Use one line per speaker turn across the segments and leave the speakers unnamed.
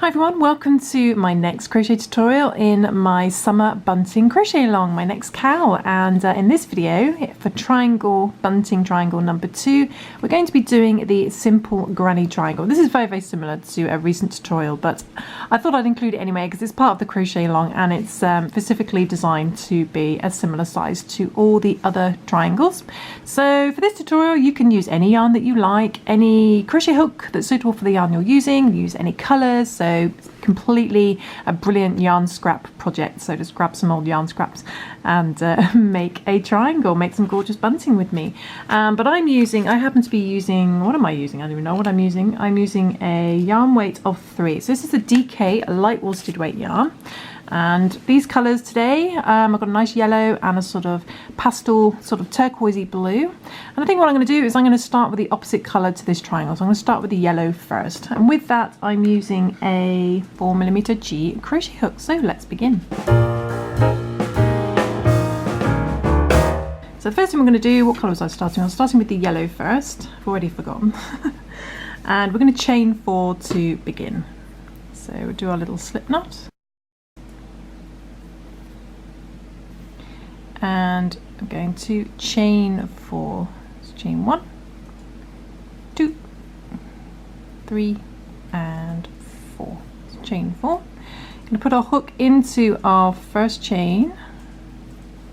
Hi everyone, welcome to my next crochet tutorial in my Summer Bunting crochet along, my next cowl. And in this video, for triangle, bunting triangle number 2, we're going to be doing the simple granny triangle. This is very similar to a recent tutorial, but I thought I'd include it anyway because it's part of the crochet along and it's specifically designed to be a similar size to all the other triangles. So for this tutorial, you can use any yarn that you like, any crochet hook that's suitable for the yarn you're using, use any colours. So completely a brilliant yarn scrap project. So just grab some old yarn scraps and make a triangle, make some gorgeous bunting with me. But I happen to be using, what am I using? I don't even know what I'm using. I'm using a yarn weight of 3. So this is a DK light worsted weight yarn. And these colours today, I've got a nice yellow and a sort of pastel, sort of turquoisey blue. And I think what I'm going to do is I'm going to start with the opposite colour to this triangle. So I'm going to start with the yellow first. And with that, I'm using a 4mm G crochet hook. So let's begin. So the first thing we're going to do, what colour was I starting? I was starting with the yellow first. I've already forgotten. And we're going to chain 4 to begin. So we'll do our little slip knot. And I'm going to chain 4. So chain 1, 2, 3, and 4. So chain 4. I'm going to put our hook into our first chain,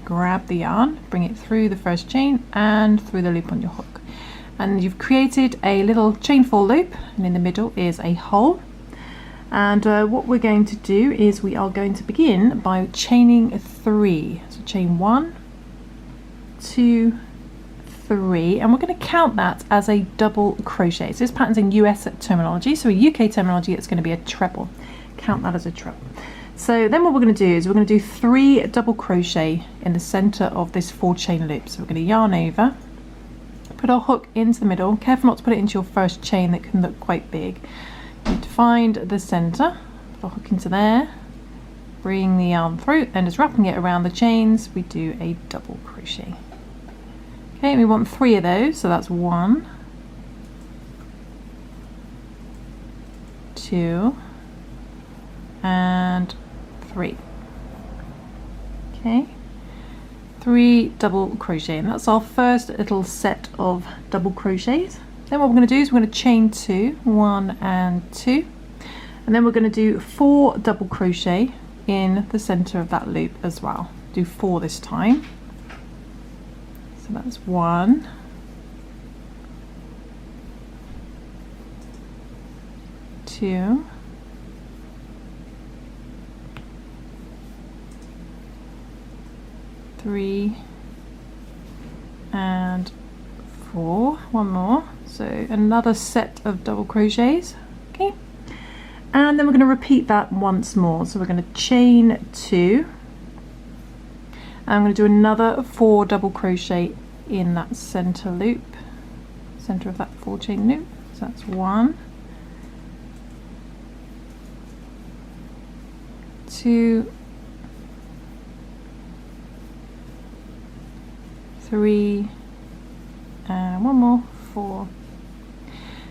grab the yarn, bring it through the first chain and through the loop on your hook. And you've created a little chain 4 loop, and in the middle is a hole. And what we're going to do is we are going to begin by chaining 3. So chain 1, 2, 3, and we're going to count that as a double crochet. So this pattern's in US terminology, so in UK terminology it's going to be a treble. Count that as a treble. So then what we're going to do is we're going to do 3 double crochet in the center of this 4 chain loop. So we're going to yarn over, put our hook into the middle, careful not to put it into your first chain, that can look quite big. You need to find the center, put our hook into there, bring the yarn through, and just wrapping it around the chains, we do a double crochet. Okay, and we want 3 of those, so that's 1, 2, and 3. Okay, 3 double crochet, and that's our first little set of double crochets. Then what we're going to do is we're going to chain 2, 1 and 2, and then we're going to do 4 double crochet in the center of that loop as well. Do 4 this time. So that's 1, 2, 3, and 4. One more. So another set of double crochets. Okay, and then we're going to repeat that once more. So we're going to chain 2, and I'm going to do another 4 double crochet in that center loop, center of that 4 chain loop. So that's 1, 2, 3, and one more, 4.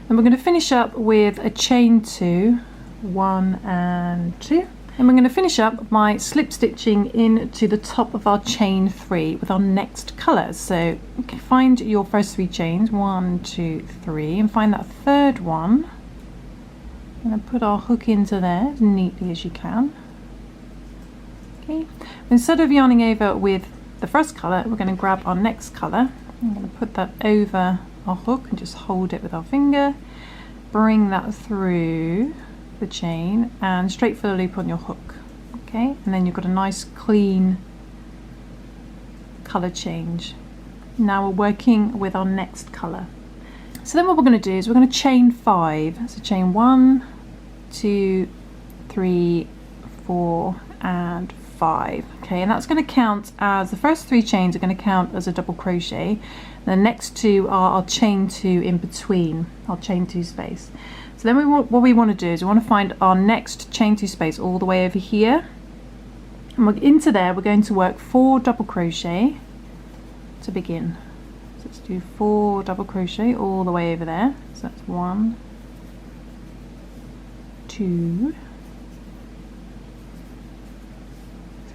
And we're going to finish up with a chain 2, 1 and 2, and we're going to finish up by slip stitching into the top of our chain 3 with our next colour. So find your first 3 chains, 1, 2, 3, and find that third one, and put our hook into there as neatly as you can. Okay, instead of yarning over with the first colour, we're going to grab our next colour. I'm going to put that over our hook and just hold it with our finger, bring that through the chain and straight for the loop on your hook. Okay, and then you've got a nice clean colour change. Now we're working with our next colour. So then what we're going to do is we're going to chain 5. So chain 1, 2, 3, 4 and 5. Okay, and that's going to count as the first 3 chains are going to count as a double crochet. The next 2 are our chain 2 in between, our chain 2 space. So then what we want to do is we want to find our next chain 2 space all the way over here, and into there we're going to work 4 double crochet to begin. So let's do 4 double crochet all the way over there. So that's 1, 2,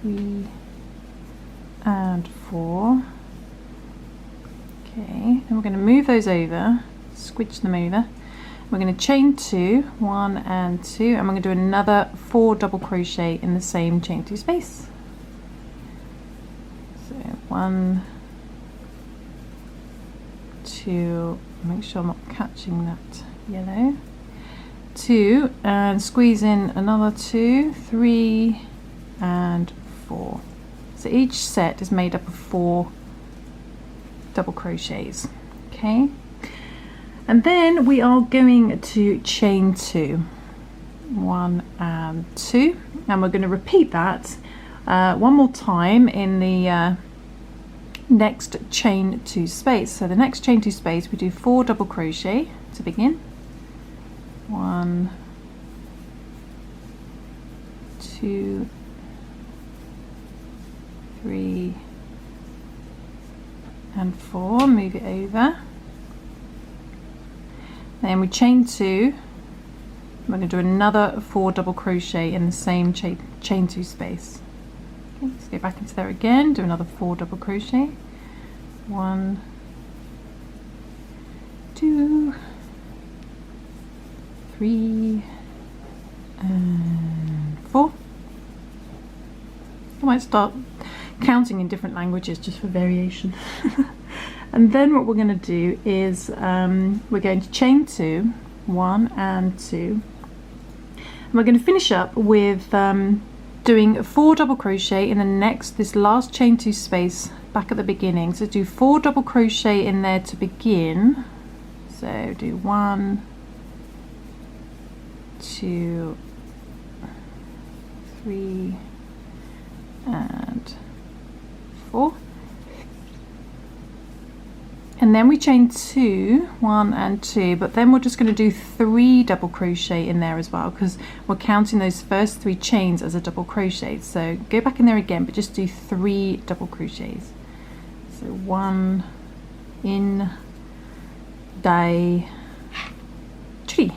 3 and 4. Okay, then we're going to move those over, squidge them over. We're going to chain 2, 1 and 2, and we're going to do another 4 double crochet in the same chain 2 space. So 1, 2, make sure I'm not catching that yellow, 2, and squeeze in another 2, 3 and 4. So each set is made up of 4 double crochets. Okay, and then we are going to chain 2, 1 and 2, and we're going to repeat that one more time in the next chain 2 space. So the next chain 2 space we do 4 double crochet to begin. 1, 2, 3 and 4, move it over. Then we chain 2, we're going to do another 4 double crochet in the same chain 2 space. Okay, let's go back into there again, do another 4 double crochet. 1, 2, 3 and 4. I might start counting in different languages just for variation. And then what we're going to do is we're going to chain 2, 1 and 2, and we're going to finish up with doing 4 double crochet in this last chain 2 space back at the beginning. So do 4 double crochet in there to begin. So do 1, 2, 3 and 4, and then we chain 2, 1 and 2, but then we're just going to do 3 double crochet in there as well, because we're counting those first 3 chains as a double crochet. So go back in there again, but just do 3 double crochets. So 1 in, die, 3.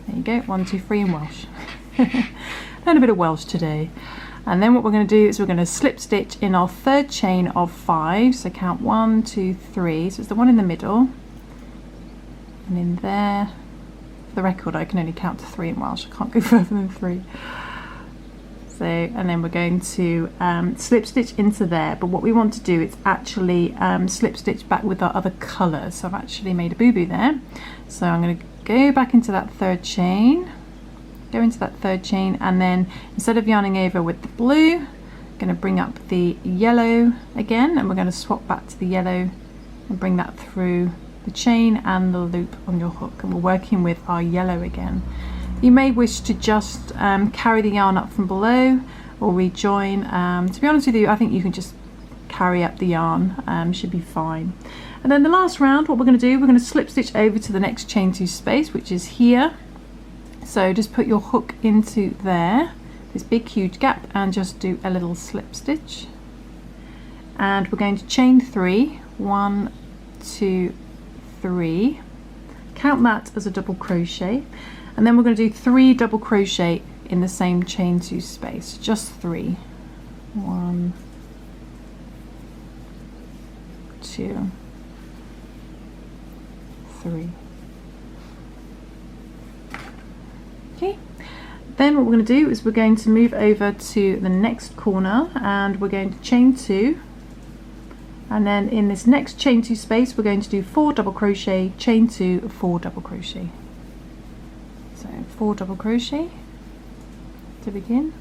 There you go, 1, 2, 3 in Welsh. Learn a bit of Welsh today. And then what we're going to do is we're going to slip stitch in our third chain of 5. So count 1, 2, 3. So it's the one in the middle. And in there, for the record, I can only count to 3 in Welsh. I can't go further than 3. So, and then we're going to slip stitch into there. But what we want to do is actually slip stitch back with our other colour. So I've actually made a boo-boo there. So I'm going to go back into that third chain. Go into that third chain, and then instead of yarning over with the blue, I'm going to bring up the yellow again, and we're going to swap back to the yellow and bring that through the chain and the loop on your hook, and we're working with our yellow again. You may wish to just carry the yarn up from below or rejoin. To be honest with you, I think you can just carry up the yarn, should be fine. And then the last round, what we're going to do, we're going to slip stitch over to the next chain 2 space, which is here. So just put your hook into there, this big huge gap, and just do a little slip stitch. And we're going to chain 3, 1, 2, 3. Count that as a double crochet, and then we're going to do 3 double crochet in the same chain 2 space, just 3. 1, 2, 3. Okay, then what we're going to do is we're going to move over to the next corner, and we're going to chain 2, and then in this next chain 2 space we're going to do 4 double crochet, chain 2, 4 double crochet. So 4 double crochet to begin.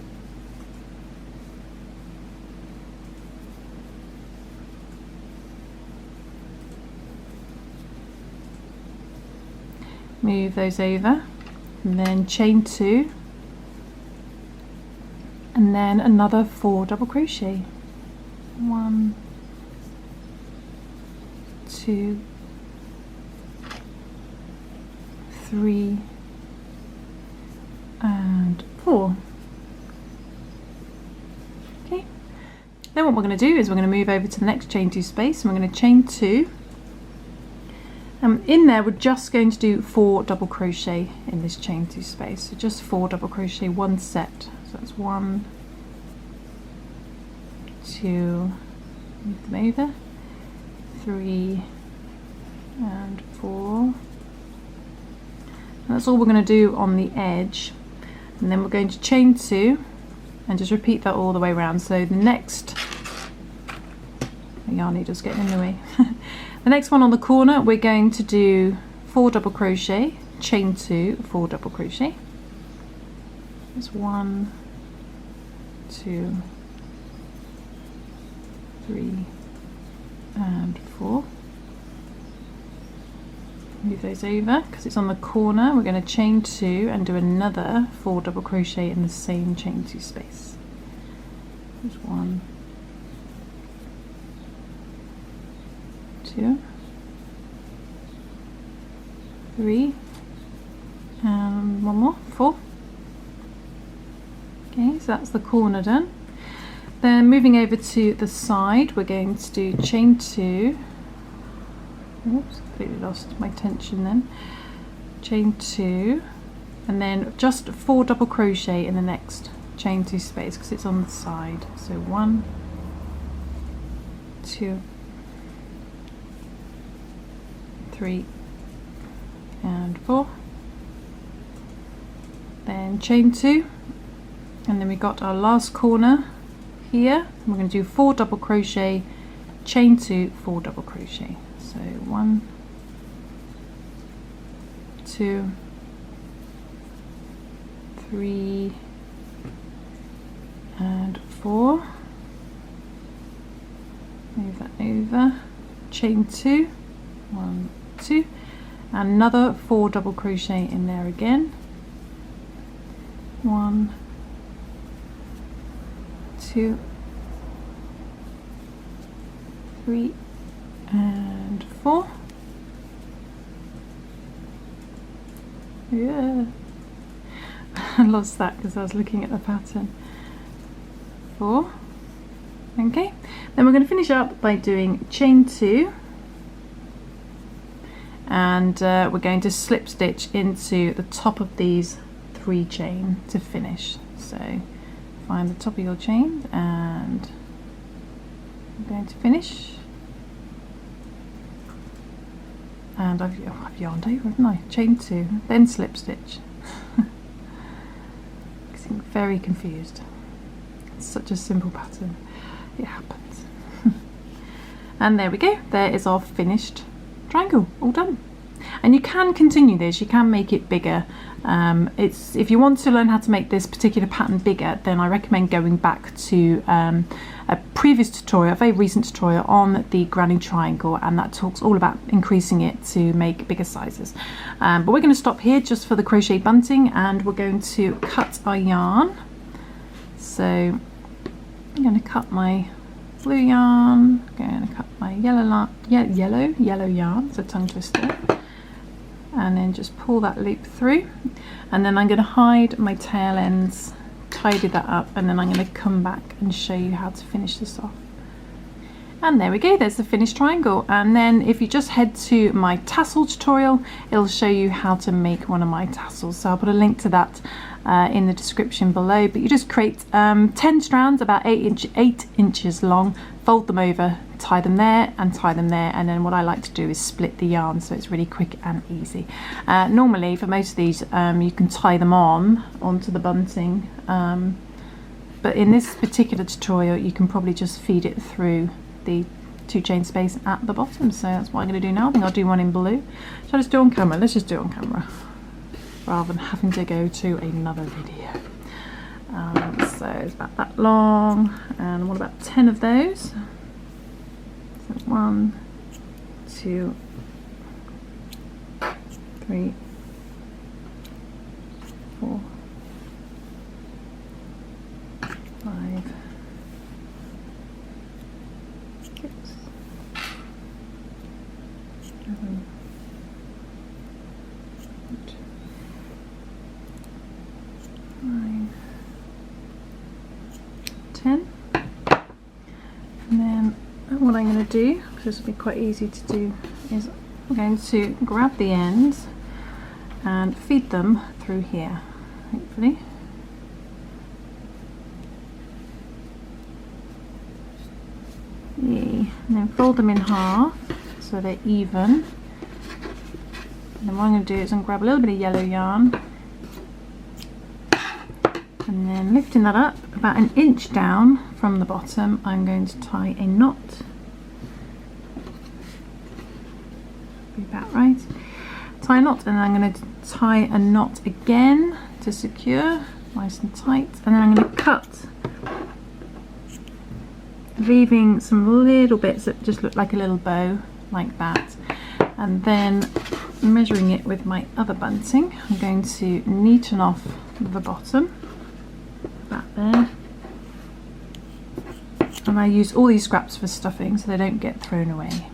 Move those over, and then chain 2, and then another 4 double crochet. 1, 2, 3 and 4. Okay, then what we're going to do is we're going to move over to the next chain 2 space, and we're going to chain 2, In there we're just going to do 4 double crochet in this chain 2 space, so just 4 double crochet, 1 set. So that's 1, 2, move them over, 3 and 4, and that's all we're going to do on the edge. And then we're going to chain 2 and just repeat that all the way around. So the next, the yarn needle's getting in the way. The next one on the corner, we're going to do 4 double crochet, chain 2, 4 double crochet. There's 1, 2, 3 and 4. Move those over because it's on the corner. We're going to chain 2 and do another 4 double crochet in the same chain 2 space. There's 1, 2, 3 and 1 more, 4. Okay, so that's the corner done. Then moving over to the side, we're going to do chain 2. Oops, completely lost my tension then. Chain 2 and then just 4 double crochet in the next chain 2 space because it's on the side. So 1, 2, 3 and 4, then chain 2, and then we got our last corner here. We're going to do 4 double crochet, chain 2, 4 double crochet. So 1, 2, 3 and 4. Move that over, chain 2, 1, 2, another 4 double crochet in there again. 1, 2, 3 and 4. Yeah, I lost that because I was looking at the pattern. 4. Okay, then we're going to finish up by doing chain 2, and we're going to slip stitch into the top of these 3 chain to finish. So find the top of your chain and I'm going to finish. And I've yarned over, haven't I? Chain 2, then slip stitch. Getting very confused. It's such a simple pattern. It happens. And there we go. There is our finished triangle, all done. And you can continue this. You can make it bigger. If you want to learn how to make this particular pattern bigger, then I recommend going back to a previous tutorial, a very recent tutorial on the granny triangle, and that talks all about increasing it to make bigger sizes. But we're going to stop here just for the crochet bunting, and we're going to cut our yarn. So I'm going to cut my blue yarn, I'm going to cut my yellow yarn, it's a tongue twister, and then just pull that loop through, and then I'm going to hide my tail ends, tidy that up, and then I'm going to come back and show you how to finish this off. And there we go, there's the finished triangle. And then if you just head to my tassel tutorial, it'll show you how to make one of my tassels. So I'll put a link to that in the description below. But you just create 10 strands about 8 inches long, fold them over, tie them there and tie them there, and then what I like to do is split the yarn so it's really quick and easy. Normally for most of these you can tie them onto the bunting, but in this particular tutorial you can probably just feed it through the 2 chain space at the bottom. So that's what I'm going to do now. I think I'll do one in blue. Shall I just do it on camera? Let's just do it on camera rather than having to go to another video. So it's about that long, and what about 10 of those? So 1, 2, 3, 4, 5, 6, 7, 8, 9, 10. And then what I'm going to do, because this will be quite easy to do, is I'm going to grab the ends and feed them through here, hopefully. Yay. And then fold them in half so they're even. And then what I'm going to do is I'm going to grab a little bit of yellow yarn and then lifting that up about an inch down from the bottom, I'm going to tie a knot. Be about right. Tie a knot and then I'm going to tie a knot again to secure, nice and tight, and then I'm going to cut, leaving some little bits that just look like a little bow, like that. And then measuring it with my other bunting, I'm going to neaten off the bottom, that there. And I use all these scraps for stuffing so they don't get thrown away.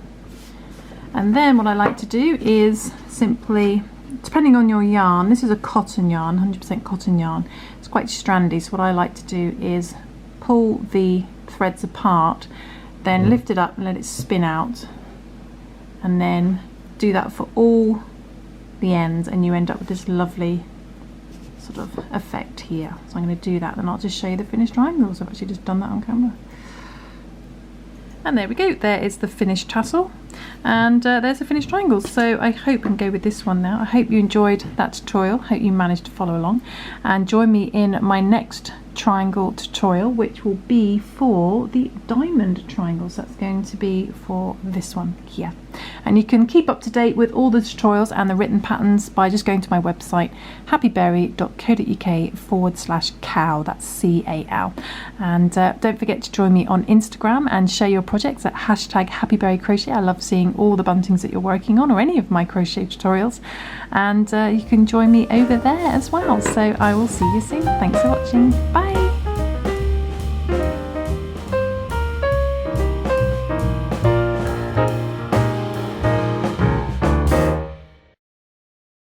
And then what I like to do is simply, depending on your yarn, this is a cotton yarn, 100% cotton yarn, it's quite strandy, so what I like to do is pull the threads apart, then lift it up and let it spin out, and then do that for all the ends, and you end up with this lovely sort of effect here. So I'm going to do that, and I'll just show you the finished triangles. I've actually just done that on camera. And there we go, there is the finished tassel, and there's the finished triangles. So I hope, and go with this one now, I hope you enjoyed that tutorial, hope you managed to follow along, and join me in my next triangle tutorial, which will be for the diamond triangles. That's going to be for this one here. And you can keep up to date with all the tutorials and the written patterns by just going to my website happyberry.co.uk/cow, that's C-A-L. And don't forget to join me on Instagram and share your projects at #HappyBerryCrochet. I love seeing all the buntings that you're working on, or any of my crochet tutorials, and you can join me over there as well. So I will see you soon. Thanks for watching. Bye.